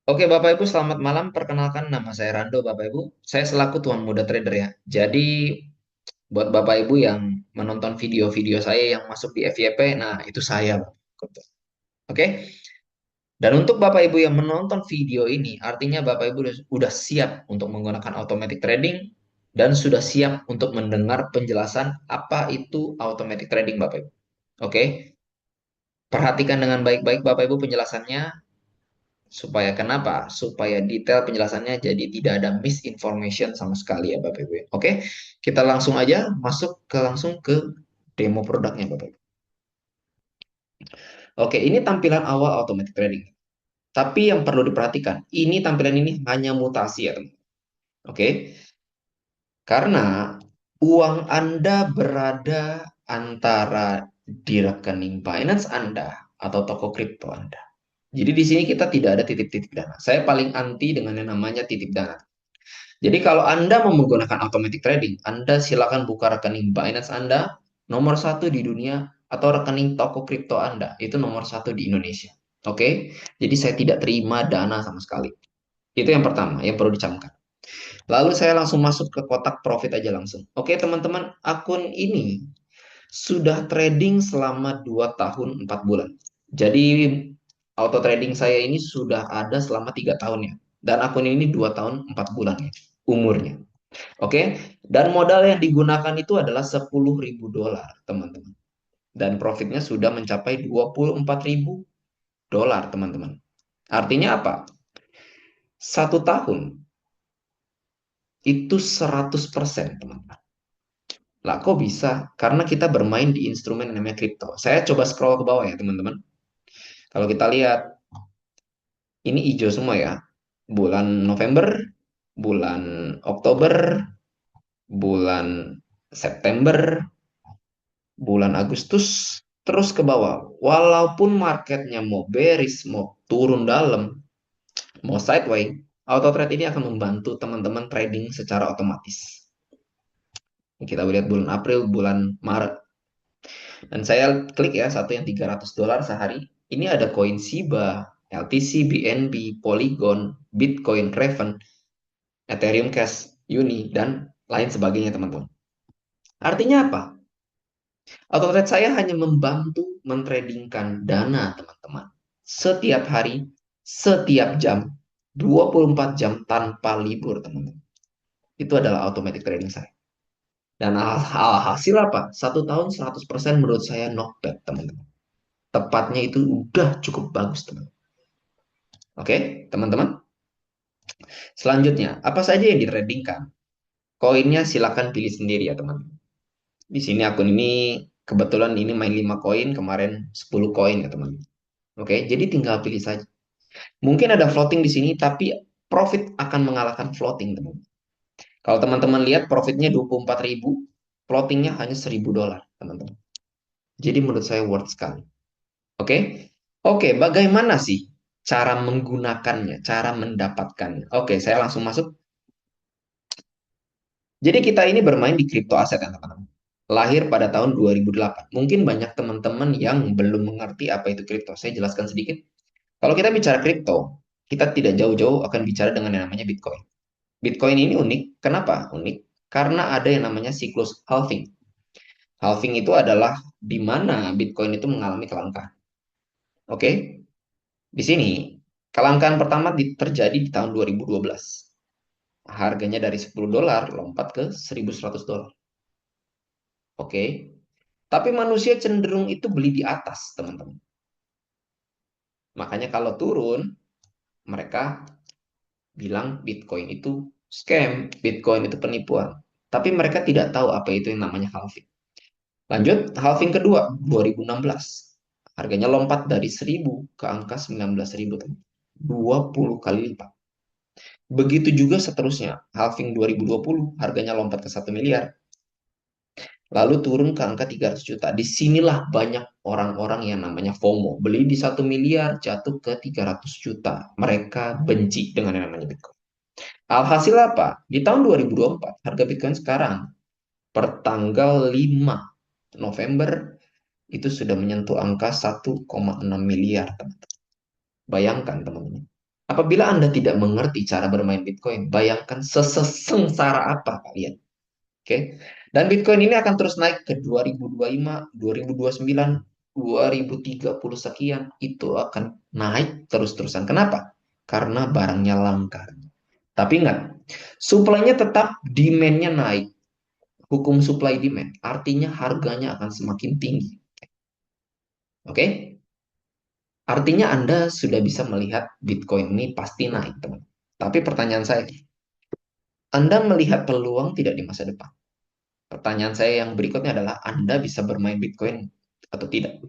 Oke, Bapak Ibu, selamat malam. Perkenalkan, nama saya Rando, Bapak Ibu. Saya selaku Tuan Muda Trader ya. Jadi, buat Bapak Ibu yang menonton video-video saya yang masuk di FYP, nah itu saya, Bapak. Oke? Dan untuk Bapak Ibu yang menonton video ini, artinya Bapak Ibu udah siap untuk menggunakan automatic trading dan sudah siap untuk mendengar penjelasan apa itu automatic trading, Bapak Ibu. Oke? Perhatikan dengan baik-baik Bapak Ibu penjelasannya. Supaya kenapa? Supaya detail penjelasannya jadi tidak ada misinformation sama sekali ya Bapak Ibu. Oke, kita langsung aja masuk langsung ke demo produknya Bapak Ibu. Oke, ini tampilan awal automatic trading. Tapi yang perlu diperhatikan, ini tampilan ini hanya mutasi ya teman. Oke, karena uang Anda berada antara di rekening Binance Anda atau toko kripto Anda. Jadi di sini kita tidak ada titip-titip dana. Saya paling anti dengan yang namanya titip dana. Jadi kalau Anda mau menggunakan automatic trading, Anda silakan buka rekening Binance Anda, nomor satu di dunia, atau rekening toko kripto Anda, itu nomor satu di Indonesia. Oke, jadi saya tidak terima dana sama sekali. Itu yang pertama, yang perlu dicamkan. Lalu saya langsung masuk ke kotak profit aja langsung. Oke teman-teman, akun ini sudah trading selama 2 tahun 4 bulan. Jadi auto trading saya ini sudah ada selama 3 tahun ya. Dan akun ini 2 tahun 4 bulan ya umurnya. Oke, dan modal yang digunakan itu adalah $10.000, teman-teman. Dan profitnya sudah mencapai $24.000, teman-teman. Artinya apa? Satu tahun itu 100%, teman-teman. Lah, kok bisa? Karena kita bermain di instrumen yang namanya kripto. Saya coba scroll ke bawah ya, teman-teman. Kalau kita lihat, ini hijau semua ya. Bulan November, bulan Oktober, bulan September, bulan Agustus terus ke bawah. Walaupun marketnya mau bearish, mau turun dalam, mau sideways, auto trade ini akan membantu teman-teman trading secara otomatis. Kita lihat bulan April, bulan Maret. Dan saya klik ya, satu yang $300 sehari. Ini ada koin Shiba, LTC, BNB, Polygon, Bitcoin, Raven, Ethereum Cash, Uni, dan lain sebagainya teman-teman. Artinya apa? Auto trade saya hanya membantu mentradingkan dana, teman-teman. Setiap hari, setiap jam, 24 jam tanpa libur, teman-teman. Itu adalah automatic trading saya. Dan hasil apa? Satu tahun 100% menurut saya not bad, teman-teman. Tepatnya itu udah cukup bagus, teman-teman. Oke, teman-teman. Selanjutnya, apa saja yang ditradingkan? Koinnya silakan pilih sendiri ya, teman-teman. Di sini akun ini kebetulan ini main 5 koin, kemarin 10 koin ya, teman-teman. Oke, jadi tinggal pilih saja. Mungkin ada floating di sini, tapi profit akan mengalahkan floating, teman-teman. Kalau teman-teman lihat profitnya 24.000, floatingnya hanya $1.000, teman-teman. Jadi menurut saya worth sekali. Oke? Oke, bagaimana sih cara menggunakannya, cara mendapatkannya? Oke, saya langsung masuk. Jadi kita ini bermain di kripto aset ya, teman-teman. Lahir pada tahun 2008. Mungkin banyak teman-teman yang belum mengerti apa itu kripto. Saya jelaskan sedikit. Kalau kita bicara kripto, kita tidak jauh-jauh akan bicara dengan yang namanya Bitcoin. Bitcoin ini unik. Kenapa unik? Karena ada yang namanya siklus halving. Halving itu adalah di mana Bitcoin itu mengalami kelangkaan. Oke, di sini kelangkaan pertama terjadi di tahun 2012. Harganya dari $10 lompat ke $1.100. Oke, tapi manusia cenderung itu beli di atas, teman-teman. Makanya kalau turun, mereka bilang Bitcoin itu scam, Bitcoin itu penipuan. Tapi mereka tidak tahu apa itu yang namanya halving. Lanjut, halving kedua, 2016. Harganya lompat dari 1.000 ke angka 19.000, teman. 20 kali lipat. Begitu juga seterusnya. Halving 2020, harganya lompat ke 1 miliar. Lalu turun ke angka 300 juta. Disinilah banyak orang-orang yang namanya FOMO. Beli di 1 miliar, jatuh ke 300 juta. Mereka benci dengan yang namanya Bitcoin. Alhasil apa? Di tahun 2024, harga Bitcoin sekarang per tanggal 5 November itu sudah menyentuh angka 1,6 miliar, teman-teman. Bayangkan, teman-teman. Apabila Anda tidak mengerti cara bermain Bitcoin, bayangkan sesengsara apa kalian. Oke. Dan Bitcoin ini akan terus naik ke 2025, 2029, 2030 sekian. Itu akan naik terus-terusan. Kenapa? Karena barangnya langka. Tapi ingat, supply-nya tetap, demand-nya naik. Hukum supply demand, artinya harganya akan semakin tinggi. Oke? Artinya Anda sudah bisa melihat Bitcoin ini pasti naik, teman. Tapi pertanyaan saya, Anda melihat peluang tidak di masa depan? Pertanyaan saya yang berikutnya adalah, Anda bisa bermain Bitcoin atau tidak?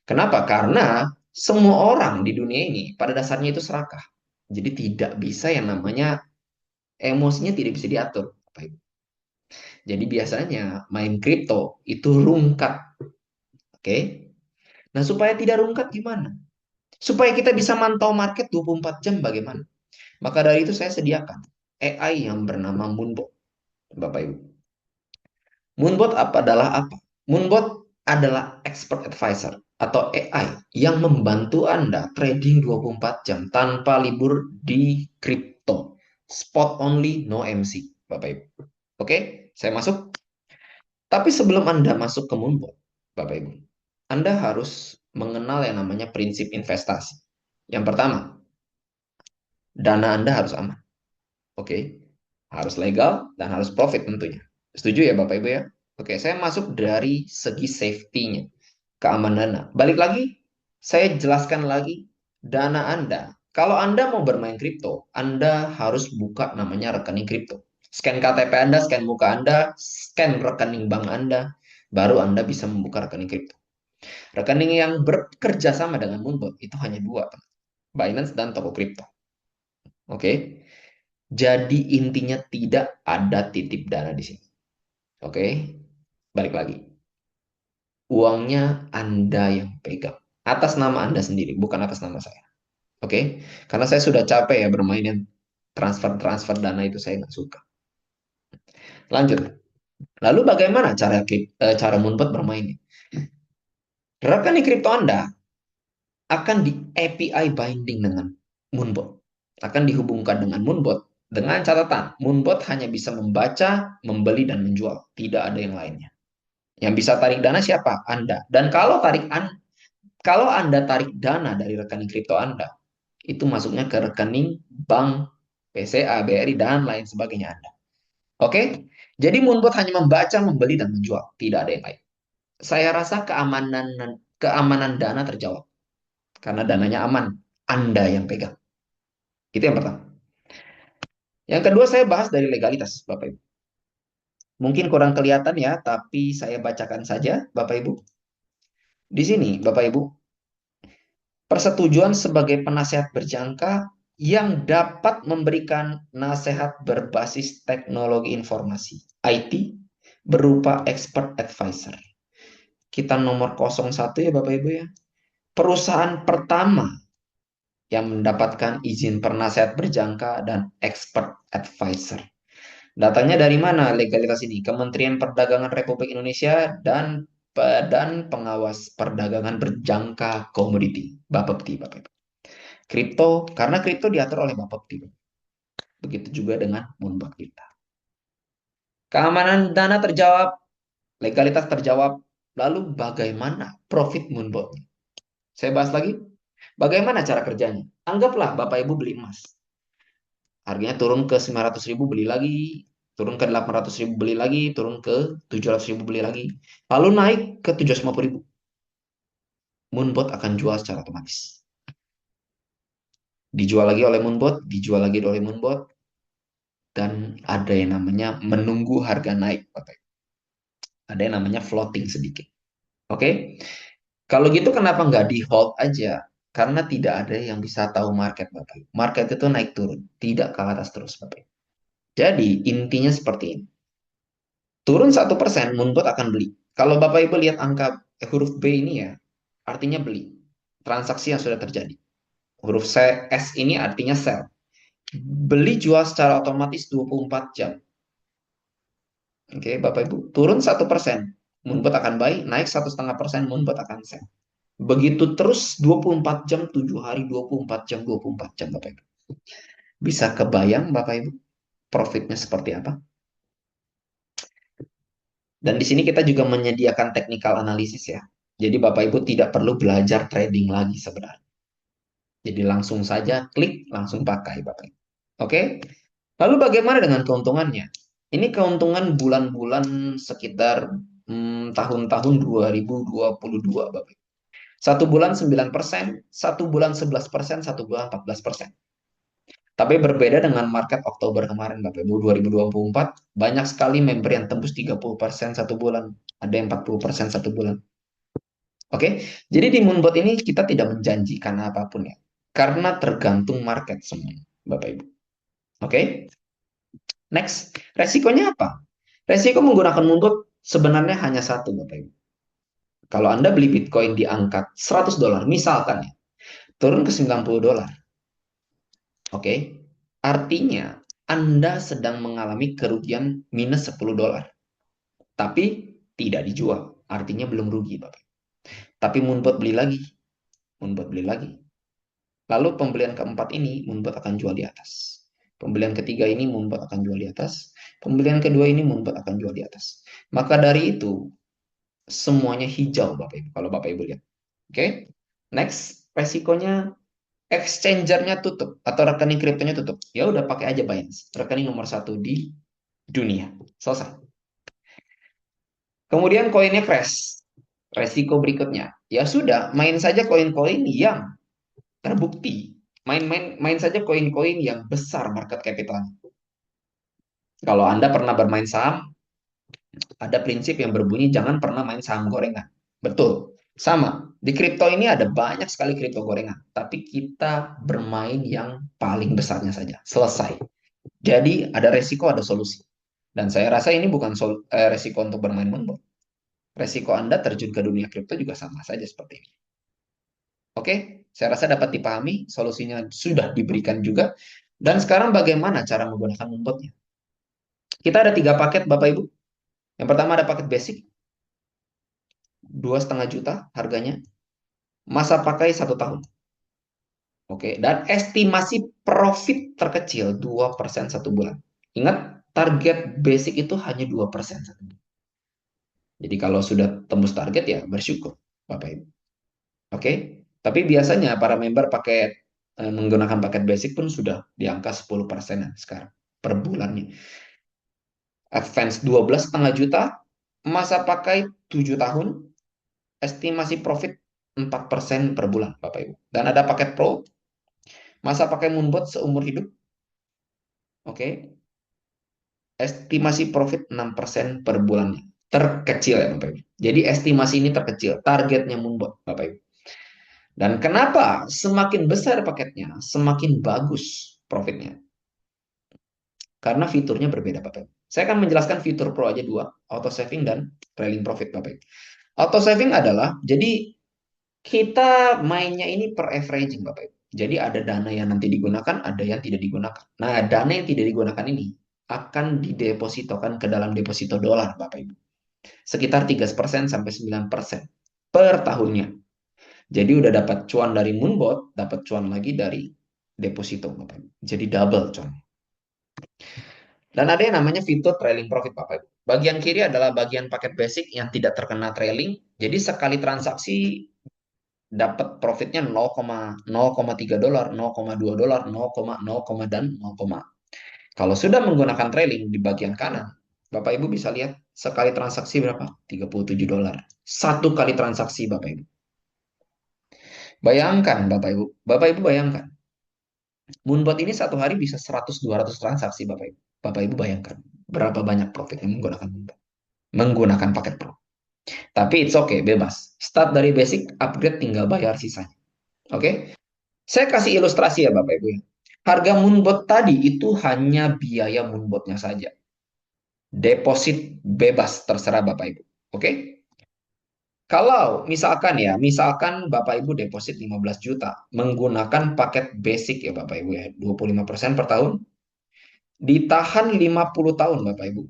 Kenapa? Karena semua orang di dunia ini pada dasarnya itu serakah. Jadi tidak bisa yang namanya emosinya tidak bisa diatur. Jadi biasanya main kripto itu rungkat. Oke? Nah, supaya tidak rungkat gimana? Supaya kita bisa mantau market 24 jam bagaimana? Maka dari itu saya sediakan AI yang bernama Moonbot, Bapak Ibu. Moonbot adalah apa? Moonbot adalah expert advisor atau AI yang membantu Anda trading 24 jam tanpa libur di kripto. Spot only, no MC, Bapak Ibu. Oke, saya masuk. Tapi sebelum Anda masuk ke Moonbot, Bapak Ibu, Anda harus mengenal yang namanya prinsip investasi. Yang pertama, dana Anda harus aman. Oke, harus legal dan harus profit tentunya. Setuju ya Bapak Ibu ya? Oke, saya masuk dari segi safety-nya, keamanan dana. Balik lagi, saya jelaskan lagi dana Anda. Kalau Anda mau bermain kripto, Anda harus buka namanya rekening kripto. Scan KTP Anda, scan muka Anda, scan rekening bank Anda, baru Anda bisa membuka rekening kripto. Rekening yang bekerja sama dengan Moonbot itu hanya dua, Binance dan toko kripto. Oke. Jadi intinya tidak ada titip dana di sini. Oke, balik lagi. Uangnya Anda yang pegang. Atas nama Anda sendiri, bukan atas nama saya. Oke, karena saya sudah capek ya bermain yang transfer-transfer dana itu saya nggak suka. Lanjut. Lalu bagaimana cara Moonbot bermainnya? Rekening kripto Anda akan di API binding dengan Moonbot. Akan dihubungkan dengan Moonbot dengan catatan Moonbot hanya bisa membaca, membeli dan menjual, tidak ada yang lainnya. Yang bisa tarik dana siapa? Anda. Dan kalau Anda tarik dana dari rekening kripto Anda, itu masuknya ke rekening bank, BCA, BRI dan lain sebagainya Anda. Oke? Jadi Moonbot hanya membaca, membeli dan menjual, tidak ada yang lain. Saya rasa keamanan dana terjawab karena dananya aman, Anda yang pegang. Itu yang pertama. Yang kedua saya bahas dari legalitas, Bapak Ibu. Mungkin kurang kelihatan ya, tapi saya bacakan saja, Bapak Ibu. Di sini, Bapak Ibu, persetujuan sebagai penasehat berjangka yang dapat memberikan nasihat berbasis teknologi informasi, IT, berupa expert advisor. Kita nomor 01 ya Bapak Ibu ya. Perusahaan pertama yang mendapatkan izin penasehat berjangka dan expert advisor. Datangnya dari mana legalitas ini? Kementerian Perdagangan Republik Indonesia dan Badan Pengawas Perdagangan Berjangka Komoditi, Bapepti, Bapak Ibu. Kripto, karena kripto diatur oleh Bapepti. Begitu juga dengan Moonbot kita. Keamanan dana terjawab, legalitas terjawab, lalu bagaimana profit Moonbot? Saya bahas lagi, bagaimana cara kerjanya? Anggaplah Bapak Ibu beli emas. Harganya turun ke 900.000 beli lagi, turun ke 800.000 beli lagi, turun ke 700.000 beli lagi. Lalu naik ke 750.000. Moonbot akan jual secara otomatis. Dijual lagi oleh Moonbot, dijual lagi oleh Moonbot, dan ada yang namanya menunggu harga naik. Ada yang namanya floating sedikit. Oke? Kalau gitu kenapa nggak di hold aja? Karena tidak ada yang bisa tahu market, Bapak. Market itu naik turun, tidak ke atas terus, Bapak. Jadi intinya seperti ini. Turun 1%, Moonbot akan beli. Kalau Bapak Ibu lihat angka huruf B ini ya, artinya beli. Transaksi yang sudah terjadi. Huruf S ini artinya sell. Beli jual secara otomatis 24 jam. Oke, Bapak Ibu. Turun 1%, Moonbot akan buy. Naik 1,5%, Moonbot akan sell. Begitu terus 24 jam, 7 hari, 24 jam, 24 jam, Bapak Ibu. Bisa kebayang Bapak Ibu profitnya seperti apa? Dan di sini kita juga menyediakan technical analysis ya. Jadi Bapak Ibu tidak perlu belajar trading lagi sebenarnya. Jadi langsung saja klik, langsung pakai Bapak Ibu. Oke? Lalu bagaimana dengan keuntungannya? Ini keuntungan bulan-bulan sekitar tahun-tahun 2022 Bapak Ibu. Satu bulan 9%, satu bulan 11%, satu bulan 14%. Tapi berbeda dengan market Oktober kemarin, Bapak Ibu, 2024, banyak sekali member yang tembus 30% satu bulan. Ada yang 40% satu bulan. Oke, jadi di Moonbot ini kita tidak menjanjikan apapun ya. Karena tergantung market semuanya, Bapak Ibu. Oke, next. Resikonya apa? Resiko menggunakan Moonbot sebenarnya hanya satu, Bapak Ibu. Kalau Anda beli Bitcoin di angka $100, misalkan ya, turun ke $90. Oke, artinya Anda sedang mengalami kerugian minus $10. Tapi tidak dijual. Artinya belum rugi, Bapak. Tapi Moonbot beli lagi. Moonbot beli lagi. Lalu pembelian keempat ini Moonbot akan jual di atas. Pembelian ketiga ini Moonbot akan jual di atas. Pembelian kedua ini Moonbot akan jual di atas. Maka dari itu, semuanya hijau, Bapak Ibu. Kalau Bapak Ibu lihat. Oke. Next, resikonya exchangernya tutup atau rekening kriptonya tutup. Ya udah pakai aja Binance. Rekening nomor satu di dunia. Selesai. Kemudian koinnya crash. Resiko berikutnya. Ya sudah, main saja koin-koin yang terbukti. Main saja koin-koin yang besar market capital. Kalau Anda pernah bermain saham, ada prinsip yang berbunyi jangan pernah main saham gorengan. Betul. Sama. Di kripto ini ada banyak sekali kripto gorengan. Tapi kita bermain yang paling besarnya saja. Selesai. Jadi ada resiko, ada solusi. Dan saya rasa ini bukan resiko untuk bermain monbol. Resiko Anda terjun ke dunia kripto juga sama saja seperti ini. Oke, saya rasa dapat dipahami, solusinya sudah diberikan juga. Dan sekarang bagaimana cara menggunakan monbotnya? Kita ada 3 paket Bapak Ibu. Yang pertama ada paket basic, 2,5 juta harganya. Masa pakai 1 tahun. Oke, dan estimasi profit terkecil 2% satu bulan. Ingat, target basic itu hanya 2% satu bulan. Jadi kalau sudah tembus target ya bersyukur, Bapak Ibu. Oke, tapi biasanya para member menggunakan paket basic pun sudah di angka 10% sekarang per bulannya. Advance 12,5 juta, masa pakai 7 tahun, estimasi profit 4% per bulan, Bapak Ibu. Dan ada paket Pro, masa pakai Moonbot seumur hidup. Oke, estimasi profit 6% per bulannya. Terkecil ya, Bapak Ibu. Jadi estimasi ini terkecil, targetnya Moonbot, Bapak Ibu. Dan kenapa semakin besar paketnya, semakin bagus profitnya? Karena fiturnya berbeda, Bapak Ibu. Saya akan menjelaskan fitur Pro aja dua, auto saving dan trailing profit, Bapak Ibu. Auto saving adalah, jadi kita mainnya ini per averaging, Bapak Ibu. Jadi ada dana yang nanti digunakan, ada yang tidak digunakan. Nah, dana yang tidak digunakan ini akan didepositokan ke dalam deposito dolar, Bapak Ibu. Sekitar 3% sampai 9% per tahunnya. Jadi udah dapat cuan dari Moonbot, dapat cuan lagi dari deposito, Bapak Ibu. Jadi double cuan. Dan ada yang namanya fitur trailing profit, Bapak Ibu. Bagian kiri adalah bagian paket basic yang tidak terkena trailing. Jadi sekali transaksi dapat profitnya 0,3 dolar, 0,2 dolar, 0,0, dan 0, kalau sudah menggunakan trailing di bagian kanan, Bapak Ibu bisa lihat sekali transaksi berapa? 37 dolar. Satu kali transaksi, Bapak Ibu. Bayangkan, Bapak Ibu. Bapak Ibu bayangkan. Moonbot ini satu hari bisa 100-200 transaksi, Bapak Ibu. Bapak Ibu bayangkan berapa banyak profit yang menggunakan Moonbot. Menggunakan paket Pro. Tapi it's okay, bebas. Start dari basic, upgrade tinggal bayar sisanya. Oke? Okay? Saya kasih ilustrasi ya Bapak Ibu. Harga Moonbot tadi itu hanya biaya Moonbotnya saja. Deposit bebas terserah Bapak Ibu. Oke? Okay? Kalau misalkan Bapak Ibu deposit 15 juta menggunakan paket basic ya Bapak Ibu ya, 25% per tahun, ditahan 50 tahun Bapak Ibu.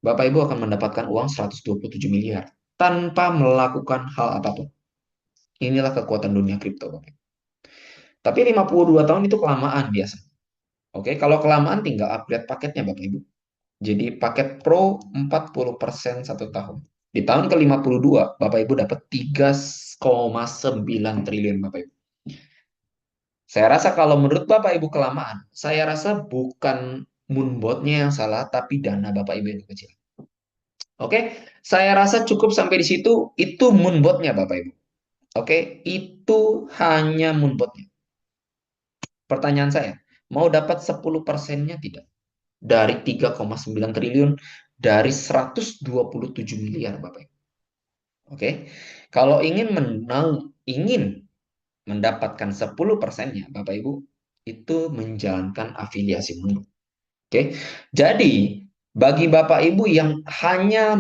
Bapak Ibu akan mendapatkan uang 127 miliar tanpa melakukan hal apapun. Inilah kekuatan dunia kripto Bapak Ibu. Tapi 52 tahun itu kelamaan biasa. Oke, kalau kelamaan tinggal upgrade paketnya Bapak Ibu. Jadi paket Pro 40% 1 tahun. Di tahun ke-52, Bapak Ibu dapat 3,9 triliun Bapak Ibu. Saya rasa kalau menurut Bapak Ibu kelamaan, saya rasa bukan moonbotnya yang salah, tapi dana Bapak Ibu yang kecil. Oke, saya rasa cukup sampai di situ. Itu moonbotnya Bapak Ibu. Oke, itu hanya moonbotnya. Pertanyaan saya, mau dapat 10%-nya tidak? Dari 3,9 triliun, dari 127 miliar Bapak Ibu. Oke, kalau ingin mendapatkan 10%-nya Bapak Ibu, itu menjalankan afiliasi mundur. Oke, jadi bagi Bapak Ibu yang hanya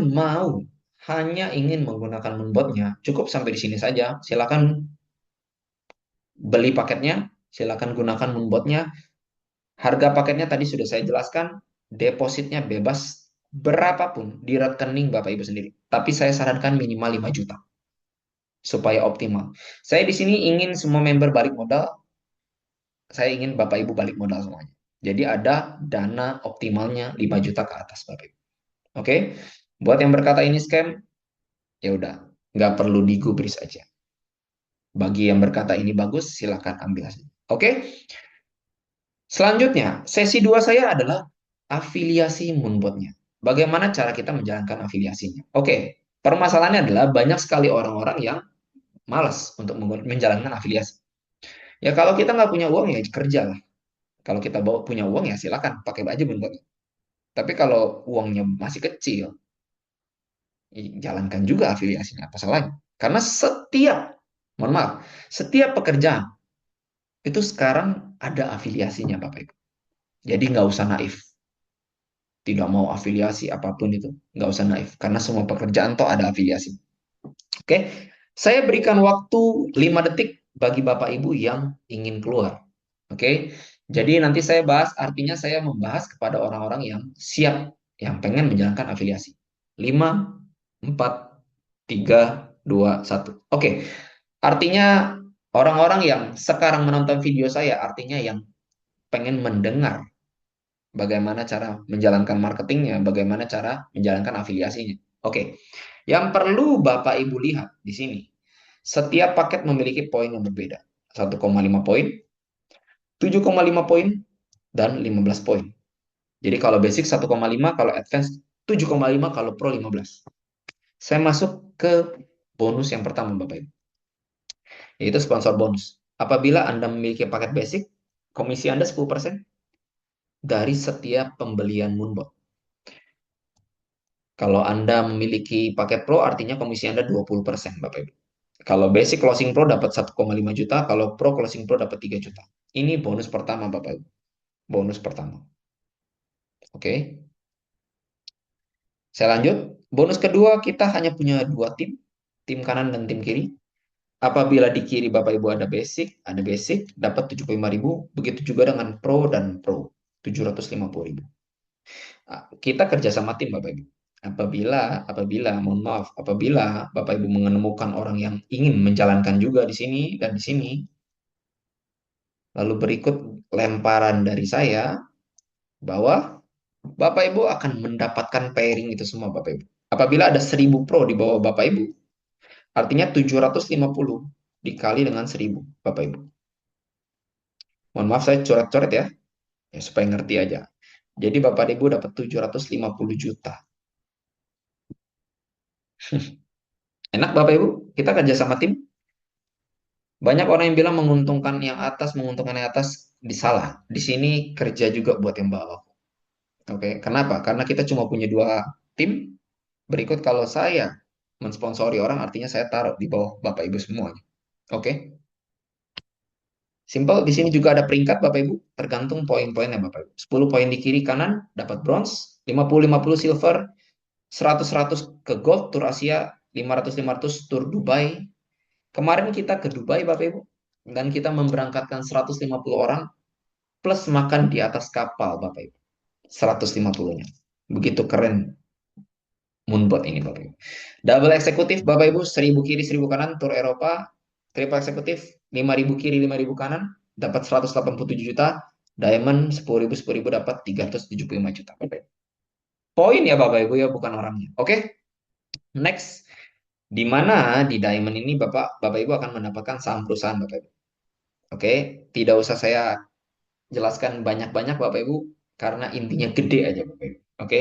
ingin menggunakan moonbotnya, cukup sampai di sini saja. Silakan beli paketnya, silakan gunakan moonbotnya. Harga paketnya tadi sudah saya jelaskan, depositnya bebas berapapun di rekening Bapak Ibu sendiri. Tapi saya sarankan minimal 5 juta supaya optimal. Saya di sini ingin semua member balik modal, saya ingin Bapak Ibu balik modal semuanya. Jadi ada dana optimalnya 5 juta ke atas Bapak Ibu. Oke? Buat yang berkata ini scam, ya udah, nggak perlu digubris aja. Bagi yang berkata ini bagus, silakan ambil hasil. Oke? Selanjutnya, sesi 2 saya adalah afiliasi moonbotnya. Bagaimana cara kita menjalankan afiliasinya? Oke, permasalahannya adalah banyak sekali orang-orang yang malas untuk menjalankan afiliasi. Ya kalau kita nggak punya uang ya kerja lah. Kalau kita bawa punya uang ya silakan pakai baju moonbotnya. Tapi kalau uangnya masih kecil, ya jalankan juga afiliasinya. Apa salahnya? Karena mohon maaf, setiap pekerjaan itu sekarang ada afiliasinya Bapak Ibu. Jadi nggak usah naif. Tidak mau afiliasi apapun itu. Nggak usah naif. Karena semua pekerjaan toh ada afiliasi. Oke, saya berikan waktu 5 detik bagi Bapak Ibu yang ingin keluar. Oke, jadi nanti saya bahas, artinya saya membahas kepada orang-orang yang siap, yang pengen menjalankan afiliasi. 5, 4, 3, 2, 1. Oke, artinya orang-orang yang sekarang menonton video saya, artinya yang pengen mendengar bagaimana cara menjalankan marketingnya, bagaimana cara menjalankan afiliasinya. Oke, yang perlu Bapak Ibu lihat di sini, setiap paket memiliki poin yang berbeda. 1,5 poin, 7,5 poin, dan 15 poin. Jadi kalau basic 1,5, kalau advance 7,5, kalau pro 15. Saya masuk ke bonus yang pertama Bapak Ibu, yaitu sponsor bonus. Apabila Anda memiliki paket basic, komisi Anda 10% dari setiap pembelian Moonbot. Kalau Anda memiliki paket Pro, artinya komisi Anda 20%, Bapak Ibu. Kalau basic closing Pro dapat 1,5 juta, kalau Pro closing Pro dapat 3 juta. Ini bonus pertama, Bapak Ibu. Bonus pertama. Oke. Saya lanjut. Bonus kedua, kita hanya punya dua tim kanan dan tim kiri. Apabila di kiri Bapak Ibu ada basic, dapat 75.000. Begitu juga dengan Pro dan Pro, 750.000. Kita kerja sama tim Bapak Ibu. Mohon maaf, apabila Bapak Ibu menemukan orang yang ingin menjalankan juga di sini dan di sini, lalu berikut lemparan dari saya bahwa Bapak Ibu akan mendapatkan pairing itu semua Bapak Ibu. Apabila ada 1.000 pro di bawah Bapak Ibu, artinya 750 dikali dengan 1.000 Bapak Ibu. Mohon maaf saya coret-coret ya supaya ngerti aja. Jadi Bapak Ibu dapat 750 juta. Enak Bapak Ibu, kita kerja sama tim. Banyak orang yang bilang menguntungkan yang atas disalah. Di sini kerja juga buat yang bawah. Oke, kenapa? Karena kita cuma punya dua tim. Berikut kalau saya mensponsori orang, artinya saya taruh di bawah Bapak Ibu semuanya. Oke, simple. Di sini juga ada peringkat Bapak Ibu, tergantung poin-poinnya Bapak Ibu. 10 poin di kiri kanan dapat bronze, 50-50 silver, 100-100 ke gold Tour Asia, 500-500 Tour Dubai. Kemarin kita ke Dubai Bapak Ibu, dan kita memberangkatkan 150 orang plus makan di atas kapal Bapak Ibu. 150-nya. Begitu keren Moonbot ini Bapak Ibu. Double eksekutif Bapak Ibu, 1.000 kiri 1.000 kanan Tour Eropa. Triple eksekutif 5.000 kiri 5.000 kanan dapat 187 juta, diamond 10.000 10.000 dapat 375 juta. Poin ya Bapak Ibu ya, bukan orangnya. Oke, next. Di mana di diamond ini Bapak Ibu akan mendapatkan saham perusahaan Bapak Ibu. Oke, tidak usah saya jelaskan banyak-banyak Bapak Ibu karena intinya gede aja Bapak Ibu. Oke.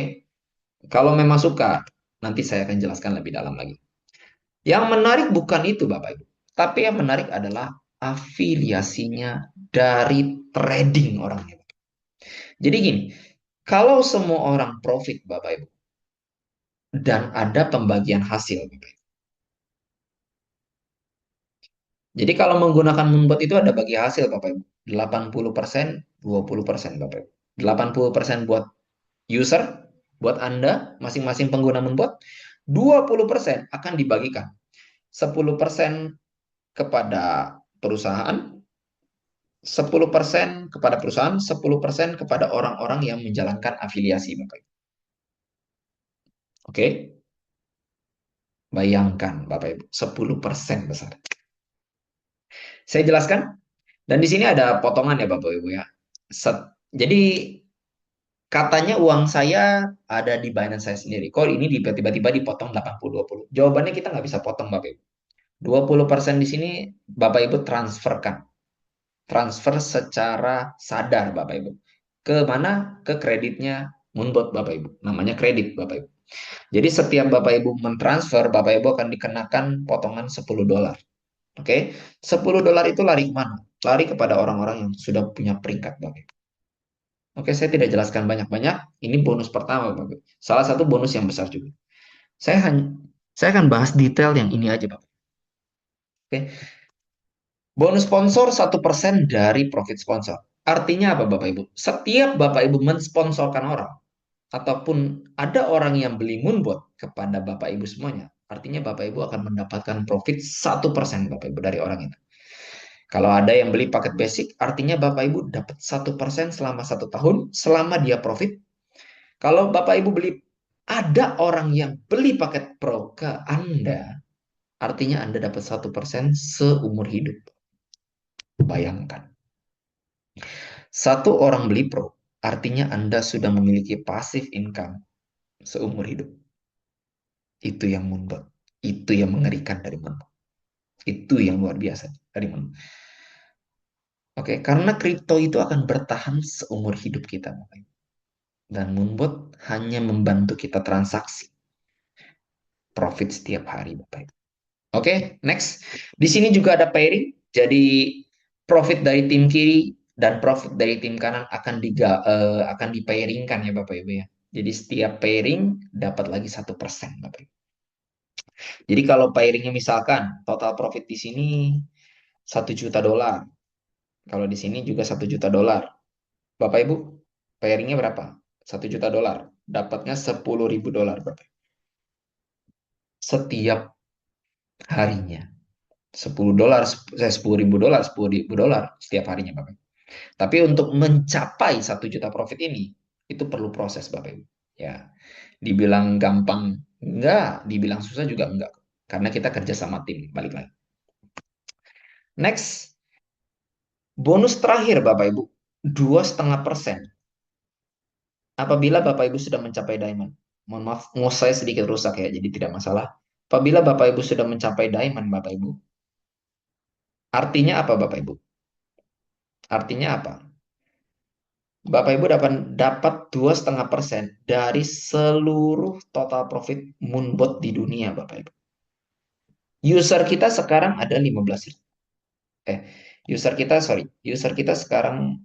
Kalau memang suka, nanti saya akan jelaskan lebih dalam lagi. Yang menarik bukan itu Bapak Ibu, tapi yang menarik adalah afiliasinya dari trading orangnya. Jadi gini, kalau semua orang profit Bapak Ibu dan ada pembagian hasil Bapak Ibu. Jadi kalau menggunakan Moonbot itu ada bagi hasil Bapak Ibu. 80%, 20% Bapak Ibu. 80% buat user, buat Anda, masing-masing pengguna Moonbot. 20% akan dibagikan. 10% kepada perusahaan, 10% kepada perusahaan, 10% kepada orang-orang yang menjalankan afiliasi Bapak Ibu. Oke? Bayangkan Bapak Ibu, 10% besar. Saya jelaskan, dan di sini ada potongan ya Bapak Ibu ya. Jadi katanya uang saya ada di Binance saya sendiri. Kok ini tiba-tiba dipotong 80-20? Jawabannya kita nggak bisa potong Bapak Ibu. 20% di sini Bapak Ibu transferkan. Transfer secara sadar Bapak Ibu. Ke mana? Ke kreditnya Moonbot Bapak Ibu. Namanya kredit Bapak Ibu. Jadi setiap Bapak Ibu mentransfer, Bapak Ibu akan dikenakan potongan $10. Oke? $10 itu lari kemana? Lari kepada orang-orang yang sudah punya peringkat Bapak Ibu. Oke, saya tidak jelaskan banyak-banyak. Ini bonus pertama Bapak Ibu. Salah satu bonus yang besar juga. Saya hanya saya akan bahas detail yang ini aja Bapak. Oke. Bonus sponsor 1% dari profit sponsor. Artinya apa Bapak Ibu? Setiap Bapak Ibu mensponsorkan orang, ataupun ada orang yang beli Moonbot kepada Bapak Ibu semuanya, artinya Bapak Ibu akan mendapatkan profit 1% Bapak Ibu dari orang itu. Kalau ada yang beli paket basic, artinya Bapak Ibu dapat 1% selama 1 tahun, selama dia profit. Kalau Bapak Ibu beli, ada orang yang beli paket pro ke Anda, artinya Anda dapat 1% seumur hidup. Bayangkan. Satu orang beli pro, artinya Anda sudah memiliki passive income seumur hidup. Itu yang Moonbot. Itu yang mengerikan dari Moonbot. Itu yang luar biasa dari Moonbot. Oke, karena kripto itu akan bertahan seumur hidup kita. Dan Moonbot hanya membantu kita transaksi. Profit setiap hari, Bapak Ibu. Oke, next. Di sini juga ada pairing. Jadi profit dari tim kiri dan profit dari tim kanan akan dipairingkan ya Bapak Ibu ya. Jadi setiap pairing dapat lagi 1% Bapak Ibu. Jadi kalau pairingnya misalkan total profit di sini $1 juta. Kalau di sini juga $1 juta. Bapak Ibu, pairingnya berapa? $1 juta. Dapatnya $10.000 Bapak Ibu. Setiap harinya. $10, $10.000, $10.000 setiap harinya Bapak Ibu. Tapi untuk mencapai 1 juta profit ini, itu perlu proses Bapak Ibu. Ya, dibilang gampang enggak, dibilang susah juga enggak. Karena kita kerja sama tim, balik lagi. Next, bonus terakhir Bapak Ibu, 2,5% apabila Bapak Ibu sudah mencapai diamond. Mohon maaf, mouse saya sedikit rusak ya, jadi tidak masalah. Apabila Bapak Ibu sudah mencapai diamond Bapak Ibu, artinya apa Bapak Ibu? Artinya apa? Bapak Ibu dapat 2,5% dari seluruh total profit Moonbot di dunia, Bapak Ibu. User kita sekarang ada 15 ribu. User kita, sorry. User kita sekarang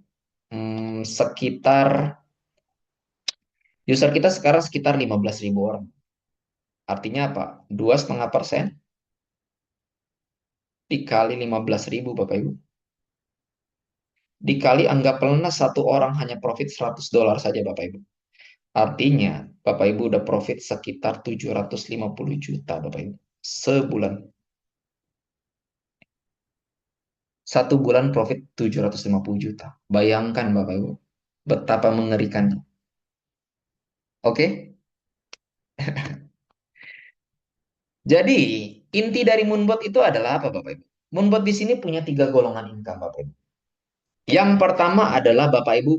sekitar, user kita sekarang sekitar 15.000 orang. Artinya apa? 2,5% dikali 15.000, Bapak Ibu. Dikali anggaplah satu orang hanya profit $100 saja, Bapak Ibu. Artinya, Bapak Ibu udah profit sekitar 750 juta, Bapak Ibu. Sebulan. 1 bulan profit 750 juta. Bayangkan Bapak Ibu. Betapa mengerikannya. Oke? Jadi, inti dari Moonbot itu adalah apa Bapak Ibu? Moonbot di sini punya 3 golongan income Bapak Ibu. Yang pertama adalah Bapak Ibu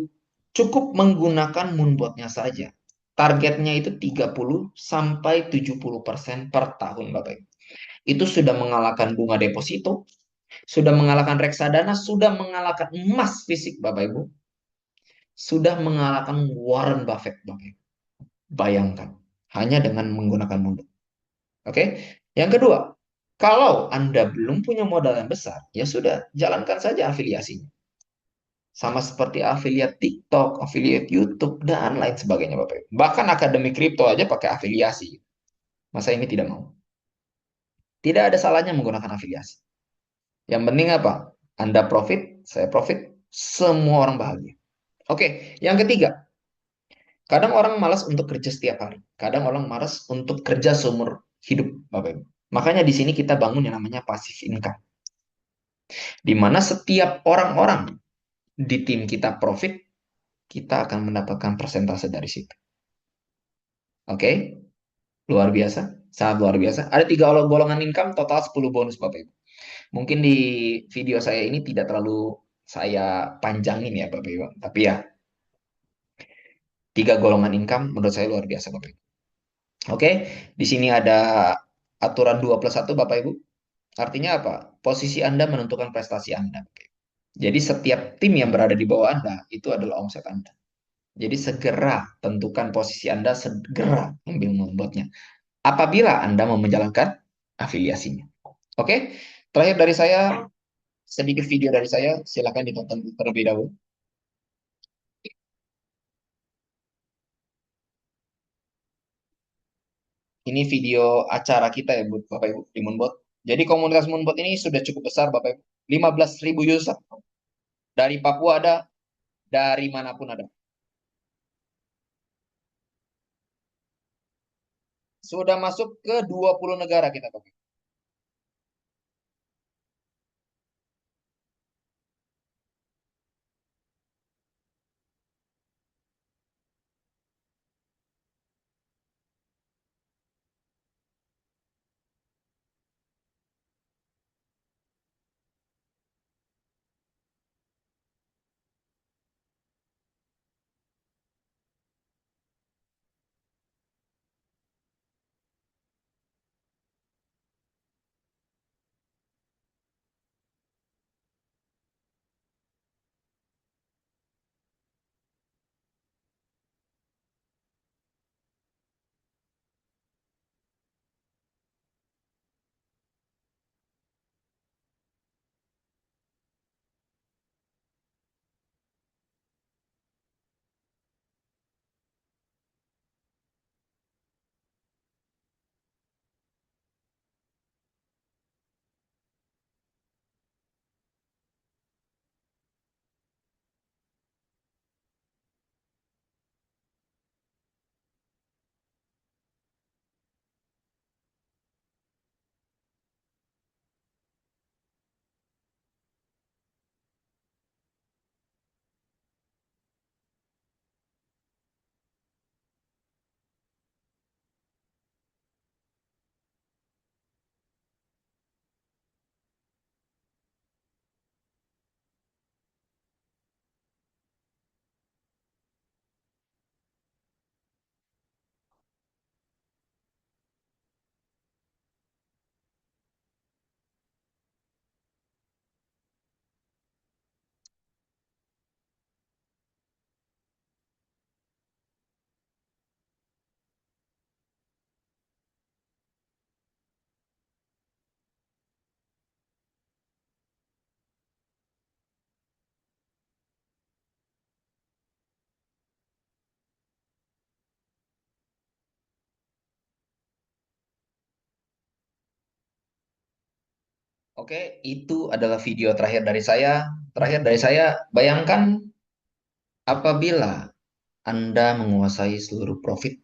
cukup menggunakan Moonbot-nya saja. Targetnya itu 30 sampai 70% per tahun Bapak Ibu. Itu sudah mengalahkan bunga deposito, sudah mengalahkan reksadana, sudah mengalahkan emas fisik Bapak Ibu, sudah mengalahkan Warren Buffett Bapak Ibu. Bayangkan, hanya dengan menggunakan Moonbot. Oke. Yang kedua, kalau Anda belum punya modal yang besar, ya sudah, jalankan saja afiliasinya. Sama seperti afiliat TikTok, afiliat YouTube, dan lain sebagainya, Bapak Ibu. Bahkan Akademi Kripto aja pakai afiliasi. Masa ini tidak mau? Tidak ada salahnya menggunakan afiliasi. Yang penting apa? Anda profit, saya profit, semua orang bahagia. Oke, yang ketiga, kadang orang malas untuk kerja setiap hari. Kadang orang malas untuk kerja seumur hidup, Bapak Ibu. Makanya di sini kita bangun yang namanya passive income. Di mana setiap orang-orang di tim kita profit, kita akan mendapatkan persentase dari situ. Oke, luar biasa, sangat luar biasa. Ada tiga golongan income, total 10 bonus Bapak Ibu. Mungkin di video saya ini tidak terlalu saya panjangin ya Bapak Ibu. Tapi ya, tiga golongan income menurut saya luar biasa Bapak Ibu. Oke, di sini ada aturan 2+1 Bapak Ibu. Artinya apa? Posisi Anda menentukan prestasi Anda. Jadi setiap tim yang berada di bawah Anda itu adalah omset Anda. Jadi segera tentukan posisi Anda, segera ambil membuatnya. Apabila Anda mau menjalankan afiliasinya. Oke, terakhir dari saya, sedikit video dari saya, silakan ditonton terlebih dahulu. Ini video acara kita ya, Bapak Ibu, di Moonbot. Jadi komunitas Moonbot ini sudah cukup besar, Bapak Ibu. 15.000 user. Dari Papua ada, dari manapun ada. Sudah masuk ke 20 negara kita, Bapak Ibu. Oke, itu adalah video terakhir dari saya. Terakhir dari saya, bayangkan apabila Anda menguasai seluruh profit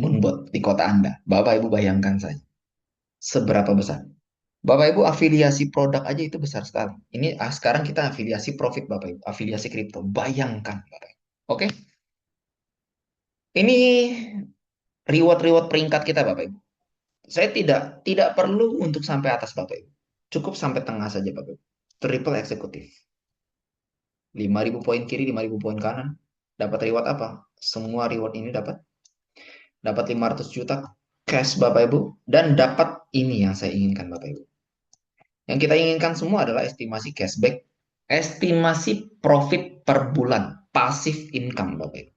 Moonbot di kota Anda. Bapak Ibu bayangkan saja. Seberapa besar? Bapak Ibu afiliasi produk aja itu besar sekali. Ini sekarang kita afiliasi profit Bapak Ibu, afiliasi kripto. Bayangkan Bapak Ibu. Oke, ini reward-reward peringkat kita Bapak Ibu. Saya tidak tidak perlu untuk sampai atas Bapak Ibu. Cukup sampai tengah saja Bapak Ibu. Triple eksekutif. 5.000 poin kiri, 5.000 poin kanan. Dapat reward apa? Semua reward ini dapat 500 juta cash Bapak Ibu, dan dapat ini yang saya inginkan Bapak Ibu. Yang kita inginkan semua adalah estimasi cashback, estimasi profit per bulan, passive income Bapak Ibu.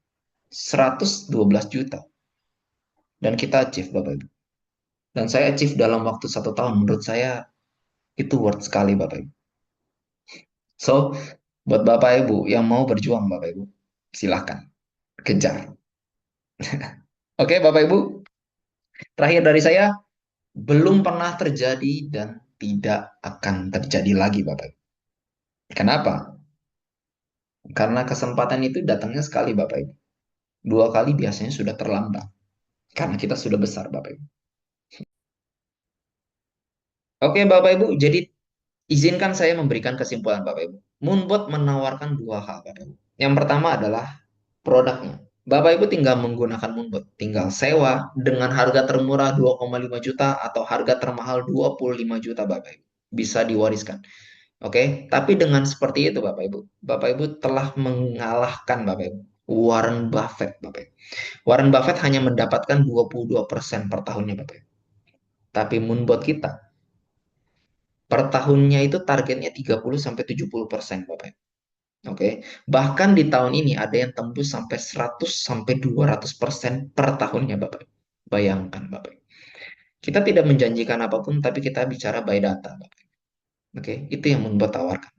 112 juta. Dan kita achieve Bapak Ibu. Dan saya achieve dalam waktu 1 tahun. Menurut saya itu worth sekali Bapak Ibu. So, buat Bapak Ibu yang mau berjuang Bapak Ibu, silahkan kejar. Oke Bapak Ibu, terakhir dari saya, belum pernah terjadi dan tidak akan terjadi lagi Bapak Ibu. Kenapa? Karena kesempatan itu datangnya sekali Bapak Ibu. 2 kali biasanya sudah terlambat. Karena kita sudah besar Bapak Ibu. Oke Bapak Ibu, jadi izinkan saya memberikan kesimpulan Bapak Ibu. Moonbot menawarkan dua hal Bapak Ibu. Yang pertama adalah produknya. Bapak Ibu tinggal menggunakan Moonbot, tinggal sewa dengan harga termurah 2,5 juta atau harga termahal 25 juta Bapak Ibu. Bisa diwariskan. Oke, tapi dengan seperti itu Bapak Ibu telah mengalahkan Bapak Ibu. Warren Buffett Bapak Ibu. Warren Buffett hanya mendapatkan 22% per tahunnya Bapak Ibu. Tapi Moonbot kita per tahunnya itu targetnya 30 sampai 70% Bapak Ibu. Oke. Bahkan di tahun ini ada yang tembus sampai 100 sampai 200% per tahunnya Bapak Ibu. Bayangkan Bapak Ibu. Kita tidak menjanjikan apapun tapi kita bicara by data Bapak Ibu. Oke, itu yang membuat tawarkan.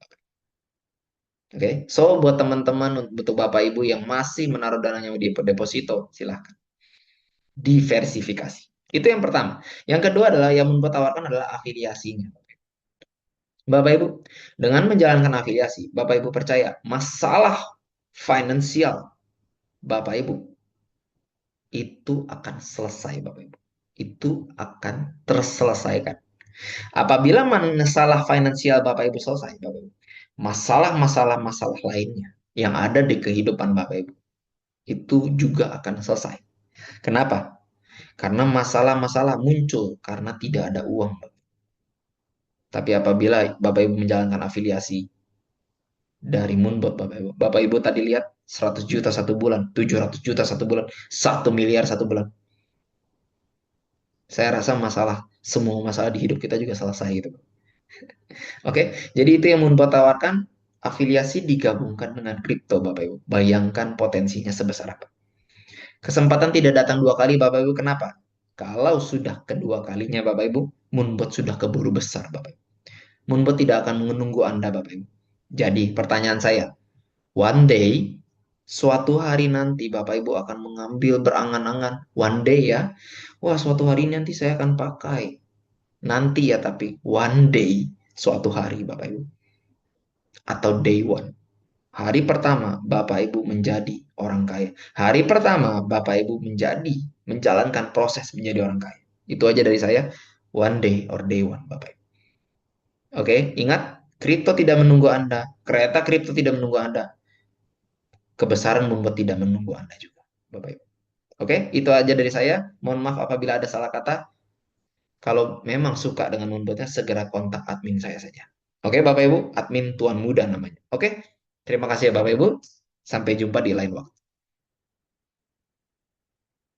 Oke, so buat teman-teman untuk Bapak Ibu yang masih menaruh dananya di deposito, silahkan diversifikasi. Itu yang pertama. Yang kedua adalah yang membuat tawarkan adalah afiliasinya. Bapak Ibu, dengan menjalankan afiliasi, Bapak Ibu percaya masalah finansial Bapak Ibu itu akan selesai Bapak Ibu. Itu akan terselesaikan. Apabila masalah finansial Bapak Ibu selesai, Bapak Ibu, masalah-masalah lainnya yang ada di kehidupan Bapak Ibu itu juga akan selesai. Kenapa? Karena masalah-masalah muncul karena tidak ada uang. Tapi apabila Bapak Ibu menjalankan afiliasi dari Moonbot Bapak Ibu. Bapak Ibu tadi lihat 100 juta 1 bulan, 700 juta 1 bulan, 1 miliar 1 bulan. Saya rasa semua masalah di hidup kita juga selesai gitu. Oke, jadi itu yang Moonbot tawarkan. Afiliasi digabungkan dengan kripto Bapak Ibu. Bayangkan potensinya sebesar apa. Kesempatan tidak datang 2 kali Bapak Ibu. Kenapa? Kalau sudah kedua kalinya Bapak Ibu, Moonbot sudah keburu besar Bapak Ibu. Moonbot tidak akan menunggu Anda Bapak Ibu. Jadi pertanyaan saya, one day, suatu hari nanti Bapak Ibu akan mengambil berangan-angan. One day ya. Wah, suatu hari nanti saya akan pakai. Nanti ya, tapi one day, suatu hari Bapak Ibu. Atau day one. Hari pertama Bapak Ibu menjadi orang kaya. Hari pertama Bapak Ibu menjalankan proses menjadi orang kaya. Itu aja dari saya. One day or day one Bapak Ibu. Oke, ingat, kripto tidak menunggu Anda. Kereta kripto tidak menunggu Anda. Kebesaran membuat tidak menunggu Anda juga, Bapak Ibu. Oke, itu aja dari saya. Mohon maaf apabila ada salah kata. Kalau memang suka dengan membuatnya, segera kontak admin saya saja. Oke, Bapak Ibu, admin Tuan Muda namanya. Oke, terima kasih ya Bapak Ibu. Sampai jumpa di lain waktu.